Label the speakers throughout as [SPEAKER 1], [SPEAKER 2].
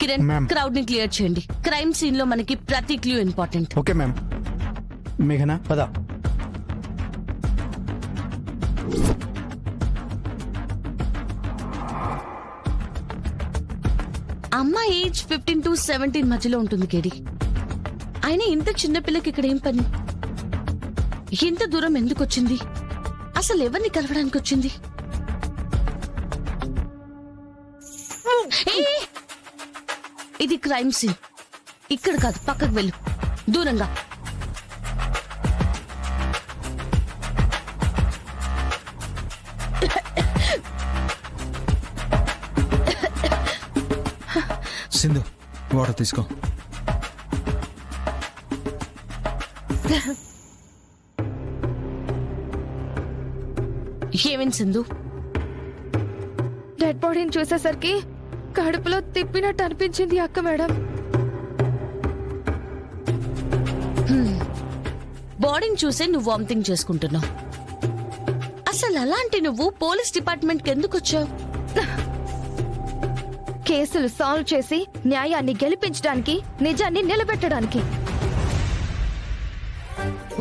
[SPEAKER 1] Kiran,
[SPEAKER 2] ma'am.
[SPEAKER 1] Crowd ని clear చేయండి. Crime scene లో మనకి ప్రతి క్లూ ఇంపార్టెంట్.
[SPEAKER 2] Okay ma'am. మేఘనా పద.
[SPEAKER 1] అమ్మాయి ఏజ్ 15 to 17 మధ్యలో ఉంటుంది కేడి. అయినా ఇంత చిన్న పిల్లకి ఇక్కడ ఏం పని? ఇంత దూరం ఎందుకు వచ్చింది? అసలు ఎవరిని కలవడానికి వచ్చింది? ఏ! ఇది క్రైమ్ సీన్. ఇక్కడ కాదు, పక్కకు వెళ్ళు, దూరంగా.
[SPEAKER 3] సింధు, వాటర్ తీసుకో.
[SPEAKER 1] ఏమేం సింధు?
[SPEAKER 4] డెడ్ బాడీని చూసేసరికి కడుపులో తిప్పినట్టు అనిపించింది అక్క మేడం.
[SPEAKER 1] బాడీని చూసే నువ్వు వామిటింగ్ చేసుకుంటున్నావు. అసలు అలాంటి నువ్వు పోలీస్ డిపార్ట్మెంట్ కి ఎందుకు వచ్చావు?
[SPEAKER 4] కేసులు సాల్వ్ చేసి న్యాయాన్ని గెలిపించడానికి, నిజాన్ని నిలబెట్టడానికి.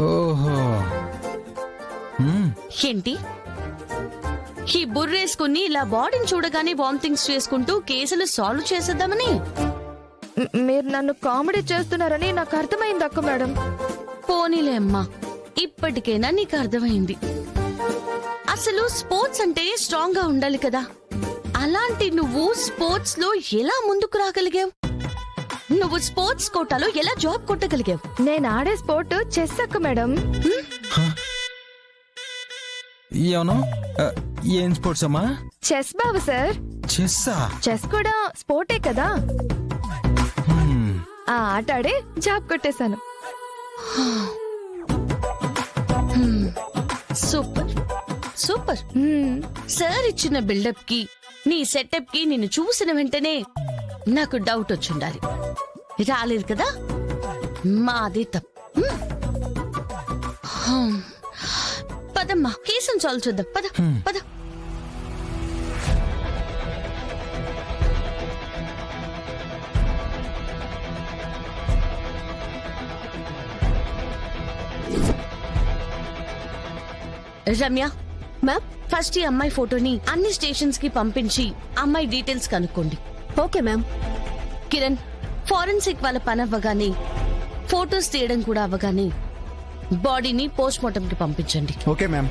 [SPEAKER 3] ఓహో.
[SPEAKER 1] ఏంటి ఈ బుర్రేసుకుని ఇలా బాడీని చూడగానే వామిటింగ్స్ చేసుకుంటూ కేసులు సాల్వ్ చేసేద్దామని?
[SPEAKER 4] మీరు నన్ను కామెడీ చేస్తున్నారని నాకు అర్థమైంది అక్క మేడం.
[SPEAKER 1] పోనీలే అమ్మా, ఇప్పటికైనా నీకు అర్థమైంది. అసలు స్పోర్ట్స్ అంటే స్ట్రాంగ్ గా ఉండాలి కదా. అలాంటి నువ్వు స్పోర్ట్స్ లో ఎలా ముందుకు రాగలిగావు? నువ్వు స్పోర్ట్స్ కోటాలో ఎలా జాబ్ కొట్టగలిగావు?
[SPEAKER 4] నేను ఆడే స్పోర్ట్ చెస్ అక్క మేడం.
[SPEAKER 3] ఏమను? ఏం స్పోర్ట్స్ అమ్మా?
[SPEAKER 4] చెస్ బాబు సార్.
[SPEAKER 3] చెస్సా?
[SPEAKER 4] చెస్ కూడా స్పోర్టే కదా. ఆ ఆట ఆడే జాబ్ కొట్టేశాను.
[SPEAKER 1] Super super. సార్ ఇచ్చిన బిల్డప్ కి, నీ సెటప్ కి నిన్ను చూసిన వెంటనే నాకు డౌట్ వచ్చిండాలి. రాలేదు కదా, మాదే తప్పు. పదమ్మా, కేసును సాల్వ్ చేద్దాం. పద పద. రమ్య
[SPEAKER 4] మ్యామ్,
[SPEAKER 1] ఫస్ట్ ఈ అమ్మాయి ఫోటోని అన్ని స్టేషన్స్ కి పంపించి అమ్మాయి డీటెయిల్స్ కనుక్కోండి.
[SPEAKER 4] Okay ma'am.
[SPEAKER 1] కిరణ్, ఫోరెన్సిక్ వాళ్ళ పని అవ్వగానే, ఫోటోస్ తీయడం కూడా అవ్వగానే బాడీని పోస్ట్ మార్టం కి పంపించండి.
[SPEAKER 2] Okay ma'am.